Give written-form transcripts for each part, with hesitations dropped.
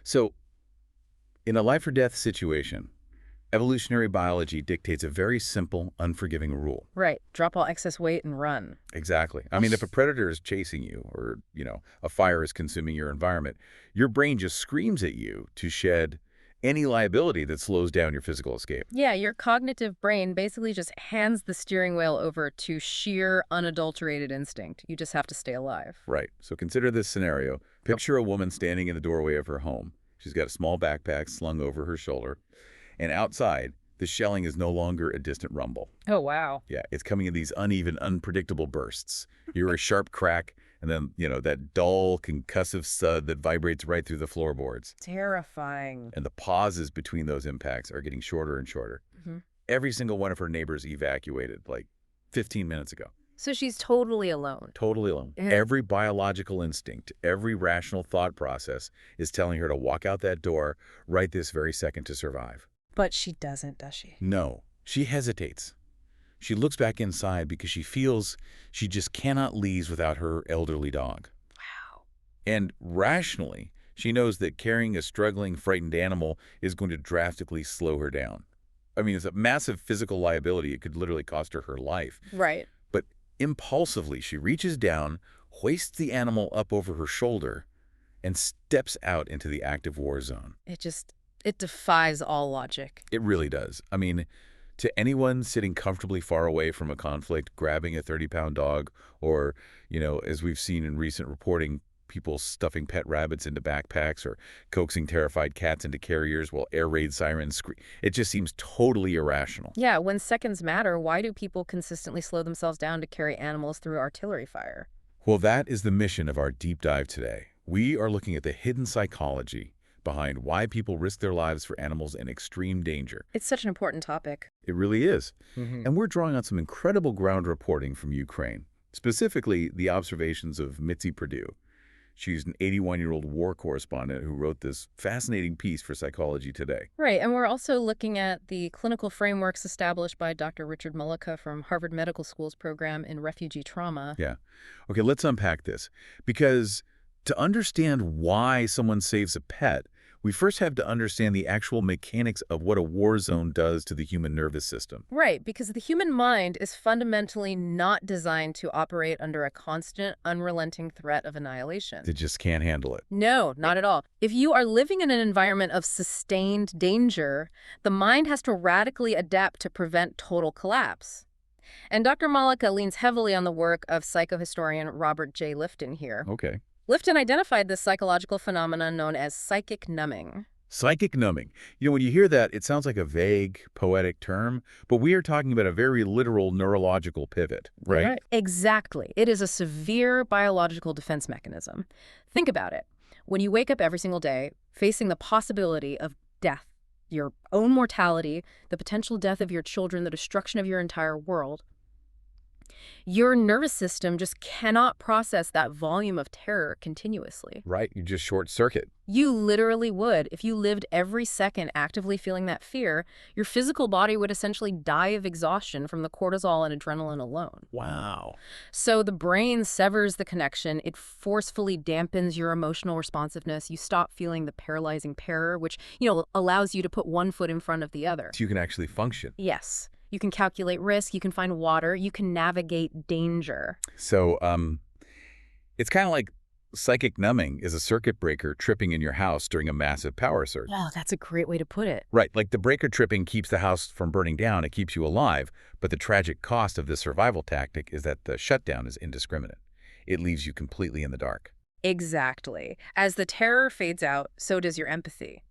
So in a life or death situation, evolutionary biology dictates a very simple, unforgiving rule. Right. Drop all excess weight and run. Exactly. I mean, if a predator is chasing you or, a fire is consuming your environment, your brain just screams at you to shed any liability that slows down your physical escape. Yeah, your cognitive brain basically just hands the steering wheel over to sheer, unadulterated instinct. You just have to stay alive. Right. So consider this scenario. Picture a woman standing in the doorway of her home. She's got a small backpack slung over her shoulder. And outside, the shelling is no longer a distant rumble. Oh, wow. Yeah, it's coming in these uneven, unpredictable bursts. You hear a sharp crack, and then, that dull, concussive thud that vibrates right through the floorboards. Terrifying. And the pauses between those impacts are getting shorter and shorter. Hmm. Every single one of her neighbors evacuated, like 15 minutes ago. So she's totally alone. Totally alone. Yeah. Every biological instinct, every rational thought process is telling her to walk out that door right this very second to survive. But she doesn't, does she? No, she hesitates. She looks back inside because she feels she just cannot leave without her elderly dog. Wow. And rationally, she knows that carrying a struggling, frightened animal is going to drastically slow her down. I mean, it's a massive physical liability. It could literally cost her life. Right. But impulsively, she reaches down, hoists the animal up over her shoulder, and steps out into the active war zone. It defies all logic. It really does. I mean, to anyone sitting comfortably far away from a conflict, grabbing a 30-pound dog, or, as we've seen in recent reporting, people stuffing pet rabbits into backpacks or coaxing terrified cats into carriers while air raid sirens scream, it just seems totally irrational. Yeah, when seconds matter, why do people consistently slow themselves down to carry animals through artillery fire? Well, that is the mission of our deep dive today. We are looking at the hidden psychology behind why people risk their lives for animals in extreme danger. It's such an important topic. It really is. Mm-hmm. And we're drawing on some incredible ground reporting from Ukraine, specifically the observations of Mitzi Perdue. She's an 81-year-old war correspondent who wrote this fascinating piece for Psychology Today. Right, and we're also looking at the clinical frameworks established by Dr. Richard Mullica from Harvard Medical School's program in refugee trauma. Yeah. Okay, let's unpack this. Because to understand why someone saves a pet, we first have to understand the actual mechanics of what a war zone does to the human nervous system. Right, because the human mind is fundamentally not designed to operate under a constant, unrelenting threat of annihilation. They just can't handle it. No, not at all. If you are living in an environment of sustained danger, the mind has to radically adapt to prevent total collapse. And Dr. Malika leans heavily on the work of psychohistorian Robert J. Lifton here. Okay. Lifton identified this psychological phenomenon known as psychic numbing. Psychic numbing. When you hear that, it sounds like a vague, poetic term, but we are talking about a very literal neurological pivot, right? Exactly. It is a severe biological defense mechanism. Think about it. When you wake up every single day facing the possibility of death, your own mortality, the potential death of your children, the destruction of your entire world, your nervous system just cannot process that volume of terror continuously. Right, you just short circuit. You literally would. If you lived every second actively feeling that fear, your physical body would essentially die of exhaustion from the cortisol and adrenaline alone. Wow. So the brain severs the connection. It forcefully dampens your emotional responsiveness. You stop feeling the paralyzing terror, which, allows you to put one foot in front of the other. So you can actually function. Yes. You can calculate risk, you can find water, you can navigate danger. So it's kind of like psychic numbing is a circuit breaker tripping in your house during a massive power surge. Oh, that's a great way to put it. Right, like the breaker tripping keeps the house from burning down, it keeps you alive, but the tragic cost of this survival tactic is that the shutdown is indiscriminate. It leaves you completely in the dark. Exactly. As the terror fades out, so does your empathy.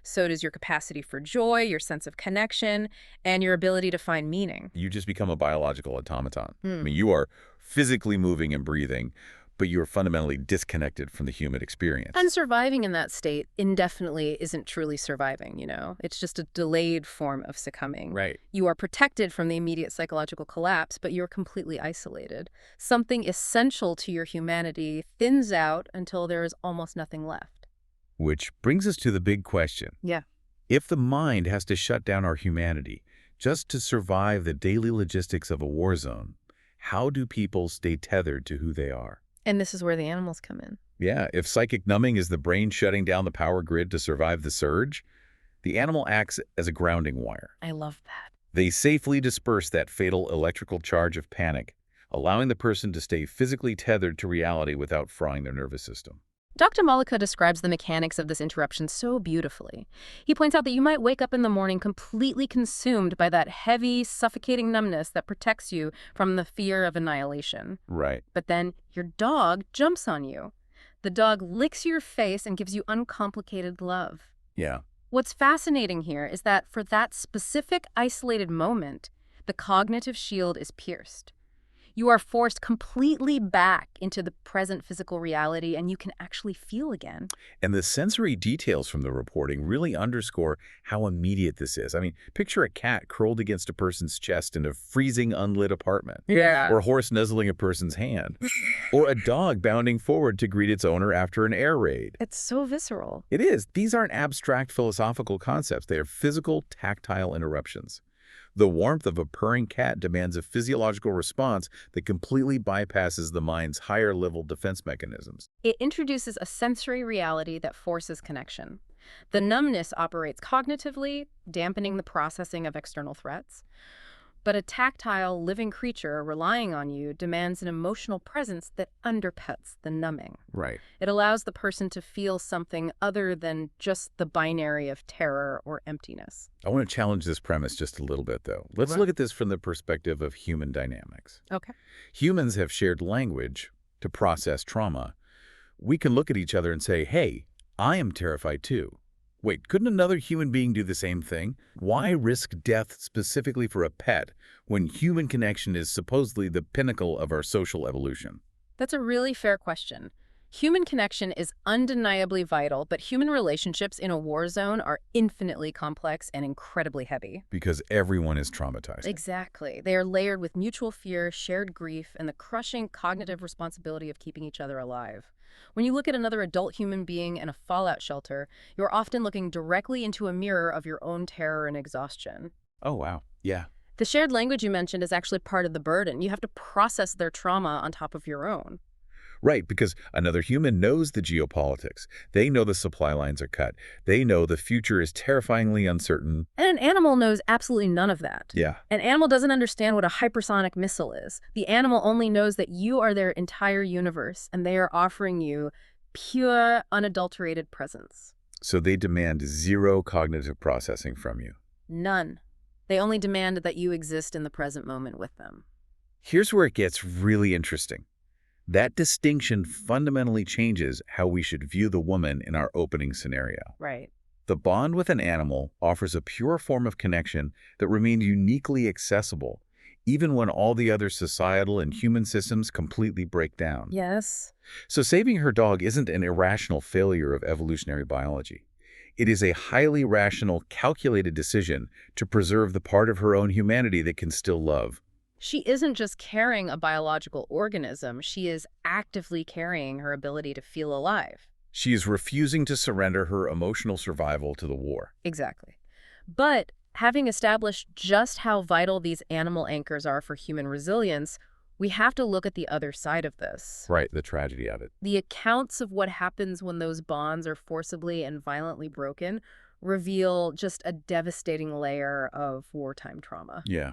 So does your capacity for joy, your sense of connection, and your ability to find meaning. You just become a biological automaton. I mean, you are physically moving and breathing, but you are fundamentally disconnected from the human experience. And surviving in that state indefinitely isn't truly surviving, It's just a delayed form of succumbing. Right. You are protected from the immediate psychological collapse, but you're completely isolated. Something essential to your humanity thins out until there is almost nothing left. Which brings us to the big question. Yeah. If the mind has to shut down our humanity just to survive the daily logistics of a war zone, how do people stay tethered to who they are? And this is where the animals come in. Yeah, if psychic numbing is the brain shutting down the power grid to survive the surge, the animal acts as a grounding wire. I love that. They safely disperse that fatal electrical charge of panic, allowing the person to stay physically tethered to reality without frying their nervous system. Dr. Malika describes the mechanics of this interruption so beautifully. He points out that you might wake up in the morning completely consumed by that heavy, suffocating numbness that protects you from the fear of annihilation. Right. But then your dog jumps on you. The dog licks your face and gives you uncomplicated love. Yeah. What's fascinating here is that for that specific isolated moment, the cognitive shield is pierced. You are forced completely back into the present physical reality, and you can actually feel again. And the sensory details from the reporting really underscore how immediate this is. I mean, picture a cat curled against a person's chest in a freezing, unlit apartment. Yeah. Or a horse nuzzling a person's hand. Or a dog bounding forward to greet its owner after an air raid. It's so visceral. It is. These aren't abstract philosophical concepts. They are physical, tactile interruptions. The warmth of a purring cat demands a physiological response that completely bypasses the mind's higher-level defense mechanisms. It introduces a sensory reality that forces connection. The numbness operates cognitively, dampening the processing of external threats. But a tactile, living creature relying on you demands an emotional presence that undercuts the numbing. Right. It allows the person to feel something other than just the binary of terror or emptiness. I want to challenge this premise just a little bit, though. Let's look at this from the perspective of human dynamics. Okay. Humans have shared language to process trauma. We can look at each other and say, hey, I am terrified too. Wait, couldn't another human being do the same thing? Why risk death specifically for a pet when human connection is supposedly the pinnacle of our social evolution? That's a really fair question. Human connection is undeniably vital, but human relationships in a war zone are infinitely complex and incredibly heavy. Because everyone is traumatized. Exactly. They are layered with mutual fear, shared grief, and the crushing cognitive responsibility of keeping each other alive. When you look at another adult human being in a fallout shelter, you're often looking directly into a mirror of your own terror and exhaustion. Oh, wow. Yeah. The shared language you mentioned is actually part of the burden. You have to process their trauma on top of your own. Right, because another human knows the geopolitics. They know the supply lines are cut. They know the future is terrifyingly uncertain. And an animal knows absolutely none of that. Yeah. An animal doesn't understand what a hypersonic missile is. The animal only knows that you are their entire universe, and they are offering you pure, unadulterated presence. So they demand zero cognitive processing from you. None. They only demand that you exist in the present moment with them. Here's where it gets really interesting. That distinction fundamentally changes how we should view the woman in our opening scenario. Right. The bond with an animal offers a pure form of connection that remains uniquely accessible, even when all the other societal and human systems completely break down. Yes. So saving her dog isn't an irrational failure of evolutionary biology. It is a highly rational, calculated decision to preserve the part of her own humanity that can still love. She isn't just carrying a biological organism, she is actively carrying her ability to feel alive. She is refusing to surrender her emotional survival to the war. Exactly. But having established just how vital these animal anchors are for human resilience, we have to look at the other side of this. Right, the tragedy of it. The accounts of what happens when those bonds are forcibly and violently broken reveal just a devastating layer of wartime trauma. Yeah.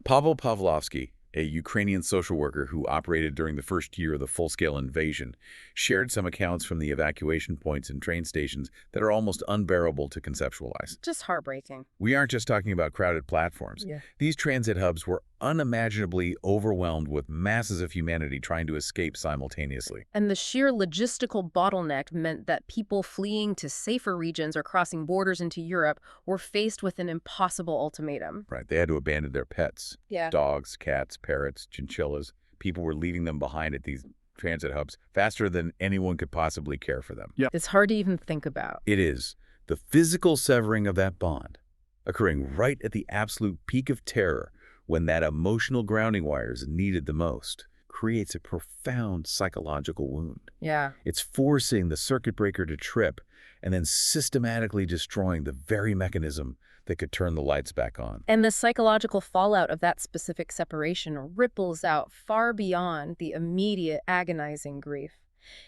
Pavel Pavlovsky, a Ukrainian social worker who operated during the first year of the full-scale invasion, shared some accounts from the evacuation points and train stations that are almost unbearable to conceptualize. Just heartbreaking. We aren't just talking about crowded platforms. Yeah. These transit hubs were unimaginably overwhelmed with masses of humanity trying to escape simultaneously. And the sheer logistical bottleneck meant that people fleeing to safer regions or crossing borders into Europe were faced with an impossible ultimatum. Right, they had to abandon their pets. Yeah. Dogs, cats, parrots, chinchillas. People were leaving them behind at these transit hubs faster than anyone could possibly care for them. It's hard to even think about. It is. The physical severing of that bond, occurring right at the absolute peak of terror when that emotional grounding wire is needed the most, creates a profound psychological wound. Yeah. It's forcing the circuit breaker to trip and then systematically destroying the very mechanism that could turn the lights back on. And the psychological fallout of that specific separation ripples out far beyond the immediate agonizing grief.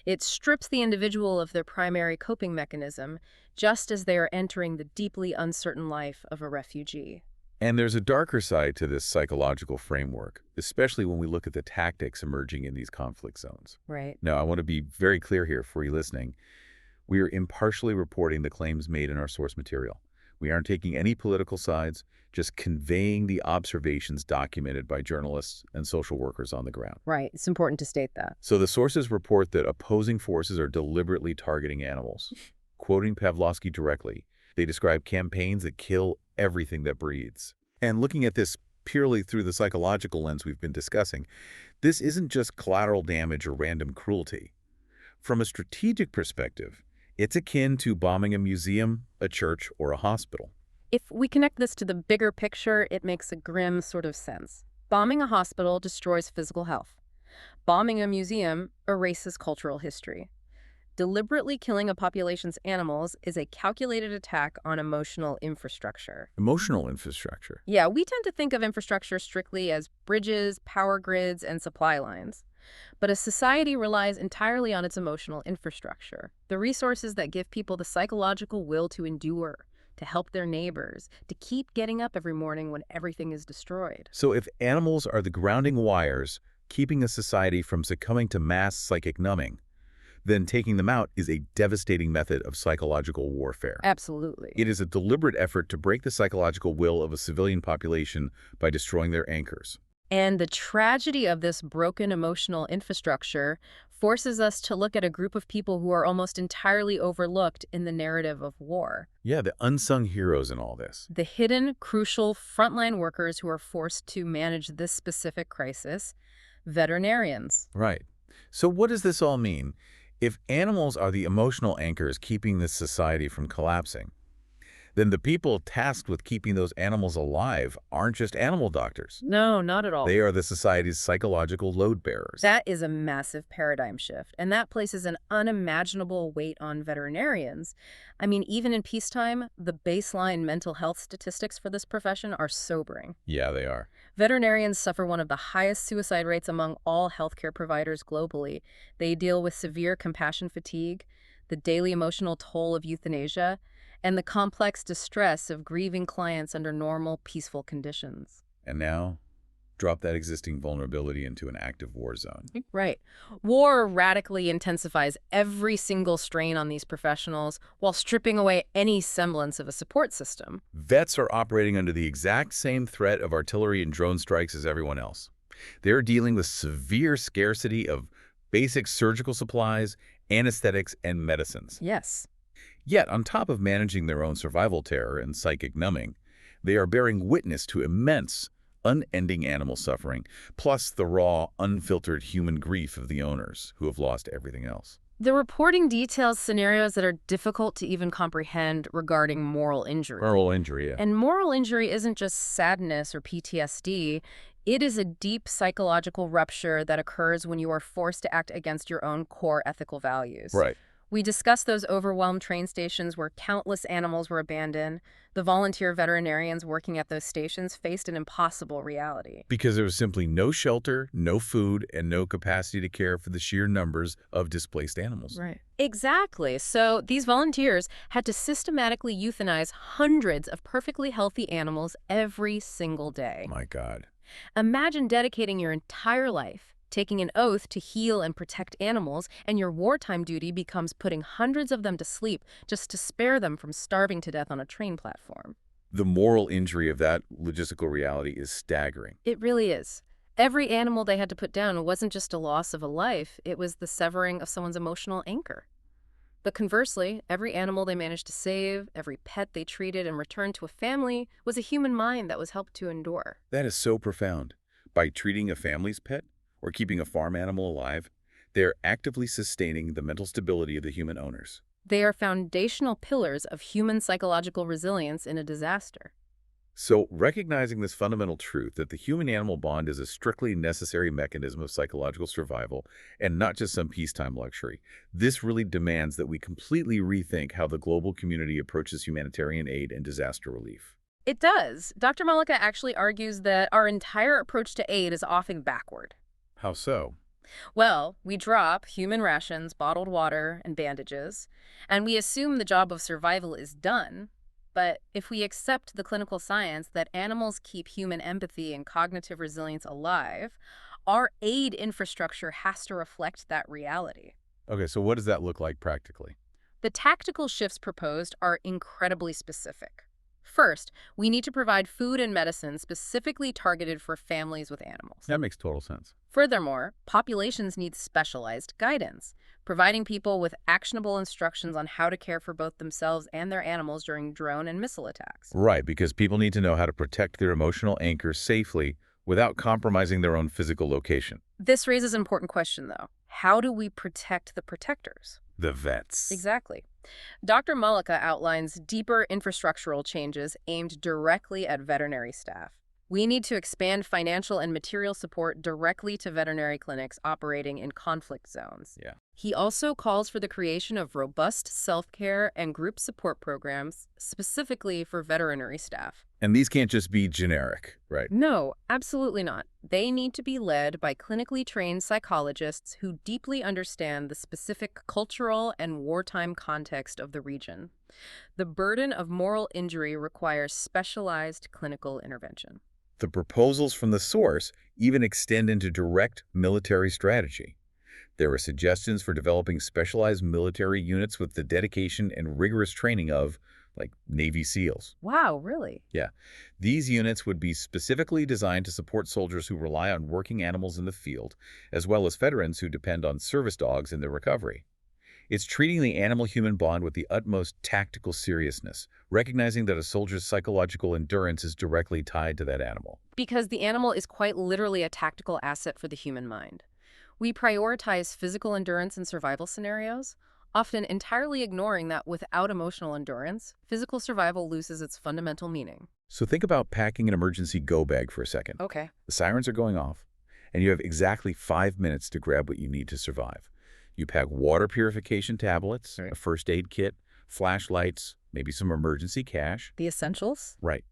It strips the individual of their primary coping mechanism, just as they are entering the deeply uncertain life of a refugee. And there's a darker side to this psychological framework, especially when we look at the tactics emerging in these conflict zones. Right. Now, I want to be very clear here for you listening. We are impartially reporting the claims made in our source material. We aren't taking any political sides, just conveying the observations documented by journalists and social workers on the ground. Right. It's important to state that. So the sources report that opposing forces are deliberately targeting animals. Quoting Pavlovsky directly, they describe campaigns that kill everything that breathes. And looking at this purely through the psychological lens we've been discussing, this isn't just collateral damage or random cruelty. From a strategic perspective, it's akin to bombing a museum, a church, or a hospital. If we connect this to the bigger picture, it makes a grim sort of sense. Bombing a hospital destroys physical health. Bombing a museum erases cultural history. Deliberately killing a population's animals is a calculated attack on emotional infrastructure. Emotional infrastructure. Yeah, we tend to think of infrastructure strictly as bridges, power grids, and supply lines. But a society relies entirely on its emotional infrastructure, the resources that give people the psychological will to endure, to help their neighbors, to keep getting up every morning when everything is destroyed. So if animals are the grounding wires keeping a society from succumbing to mass psychic numbing, then taking them out is a devastating method of psychological warfare. Absolutely. It is a deliberate effort to break the psychological will of a civilian population by destroying their anchors. And the tragedy of this broken emotional infrastructure forces us to look at a group of people who are almost entirely overlooked in the narrative of war. Yeah, the unsung heroes in all this. The hidden, crucial frontline workers who are forced to manage this specific crisis, veterinarians. Right. So what does this all mean? If animals are the emotional anchors keeping this society from collapsing, then the people tasked with keeping those animals alive aren't just animal doctors. No, not at all. They are the society's psychological load bearers. That is a massive paradigm shift, and that places an unimaginable weight on veterinarians. I mean, even in peacetime, the baseline mental health statistics for this profession are sobering. Yeah, they are. Veterinarians suffer one of the highest suicide rates among all healthcare providers globally. They deal with severe compassion fatigue, the daily emotional toll of euthanasia, and the complex distress of grieving clients under normal, peaceful conditions. And now, drop that existing vulnerability into an active war zone. Right. War radically intensifies every single strain on these professionals while stripping away any semblance of a support system. Vets are operating under the exact same threat of artillery and drone strikes as everyone else. They're dealing with severe scarcity of basic surgical supplies, anesthetics, and medicines. Yes. Yet, on top of managing their own survival terror and psychic numbing, they are bearing witness to immense, unending animal suffering, plus the raw, unfiltered human grief of the owners who have lost everything else. The reporting details scenarios that are difficult to even comprehend regarding moral injury. Moral injury, yeah. And moral injury isn't just sadness or PTSD. It is a deep psychological rupture that occurs when you are forced to act against your own core ethical values. Right. We discussed those overwhelmed train stations where countless animals were abandoned. The volunteer veterinarians working at those stations faced an impossible reality. Because there was simply no shelter, no food, and no capacity to care for the sheer numbers of displaced animals. Right. Exactly. So these volunteers had to systematically euthanize hundreds of perfectly healthy animals every single day. My God. Imagine dedicating your entire life, taking an oath to heal and protect animals, and your wartime duty becomes putting hundreds of them to sleep just to spare them from starving to death on a train platform. The moral injury of that logistical reality is staggering. It really is. Every animal they had to put down wasn't just a loss of a life, it was the severing of someone's emotional anchor. But conversely, every animal they managed to save, every pet they treated and returned to a family was a human mind that was helped to endure. That is so profound. By treating a family's pet, or keeping a farm animal alive, they are actively sustaining the mental stability of the human owners. They are foundational pillars of human psychological resilience in a disaster. So, recognizing this fundamental truth that the human-animal bond is a strictly necessary mechanism of psychological survival and not just some peacetime luxury, this really demands that we completely rethink how the global community approaches humanitarian aid and disaster relief. It does. Dr. Malika actually argues that our entire approach to aid is often backward. How so? Well, we drop human rations, bottled water, and bandages, and we assume the job of survival is done. But if we accept the clinical science that animals keep human empathy and cognitive resilience alive, our aid infrastructure has to reflect that reality. Okay, so what does that look like practically? The tactical shifts proposed are incredibly specific. First, we need to provide food and medicine specifically targeted for families with animals. That makes total sense. Furthermore, populations need specialized guidance, providing people with actionable instructions on how to care for both themselves and their animals during drone and missile attacks. Right, because people need to know how to protect their emotional anchors safely without compromising their own physical location. This raises an important question, though. How do we protect the protectors? The vets. Exactly. Dr. Mullica outlines deeper infrastructural changes aimed directly at veterinary staff. We need to expand financial and material support directly to veterinary clinics operating in conflict zones. Yeah. He also calls for the creation of robust self-care and group support programs specifically for veterinary staff. And these can't just be generic, right? No, absolutely not. They need to be led by clinically trained psychologists who deeply understand the specific cultural and wartime context of the region. The burden of moral injury requires specialized clinical intervention. The proposals from the source even extend into direct military strategy. There are suggestions for developing specialized military units with the dedication and rigorous training of, like, Navy SEALs. Wow, really? Yeah. These units would be specifically designed to support soldiers who rely on working animals in the field, as well as veterans who depend on service dogs in their recovery. It's treating the animal-human bond with the utmost tactical seriousness, recognizing that a soldier's psychological endurance is directly tied to that animal. Because the animal is quite literally a tactical asset for the human mind. We prioritize physical endurance in survival scenarios, often entirely ignoring that without emotional endurance, physical survival loses its fundamental meaning. So think about packing an emergency go bag for a second. Okay. The sirens are going off, and you have exactly 5 minutes to grab what you need to survive. You pack water purification tablets, Right. a first aid kit, flashlights, maybe some emergency cash. The essentials? Right.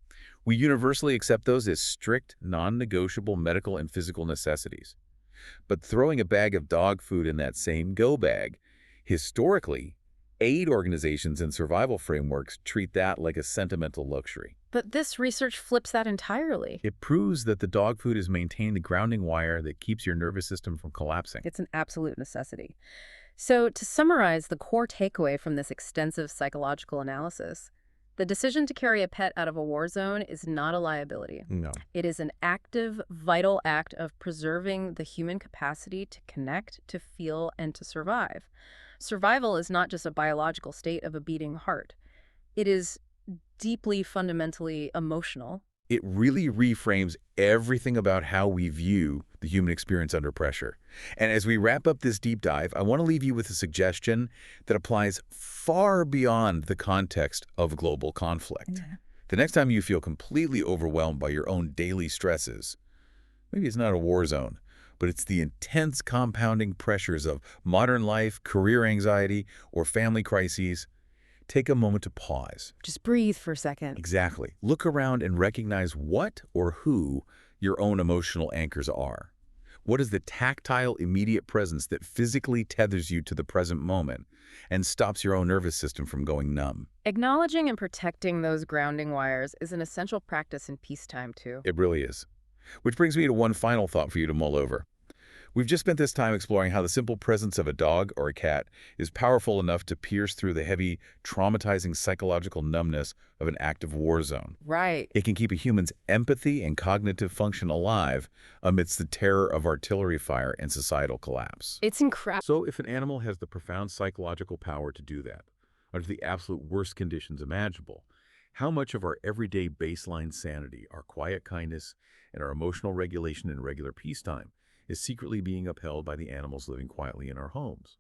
We universally accept those as strict, non-negotiable medical and physical necessities. But throwing a bag of dog food in that same go bag, historically, aid organizations and survival frameworks treat that like a sentimental luxury. But this research flips that entirely. It proves that the dog food is maintaining the grounding wire that keeps your nervous system from collapsing. It's an absolute necessity. So, to summarize the core takeaway from this extensive psychological analysis, the decision to carry a pet out of a war zone is not a liability. No. It is an active, vital act of preserving the human capacity to connect, to feel, and to survive. Survival is not just a biological state of a beating heart. It is deeply fundamentally emotional. It really reframes everything about how we view the human experience under pressure. And as we wrap up this deep dive, I want to leave you with a suggestion that applies far beyond the context of global conflict. The next time you feel completely overwhelmed by your own daily stresses, maybe it's not a war zone, but it's the intense compounding pressures of modern life, career anxiety, or family crises, take a moment to pause. Just breathe for a second. Exactly. Look around and recognize what or who your own emotional anchors are. What is the tactile, immediate presence that physically tethers you to the present moment and stops your own nervous system from going numb? Acknowledging and protecting those grounding wires is an essential practice in peacetime, too. It really is. Which brings me to one final thought for you to mull over. We've just spent this time exploring how the simple presence of a dog or a cat is powerful enough to pierce through the heavy, traumatizing psychological numbness of an active war zone. Right. It can keep a human's empathy and cognitive function alive amidst the terror of artillery fire and societal collapse. It's incredible. So if an animal has the profound psychological power to do that, under the absolute worst conditions imaginable, how much of our everyday baseline sanity, our quiet kindness, and our emotional regulation in regular peacetime is secretly being upheld by the animals living quietly in our homes?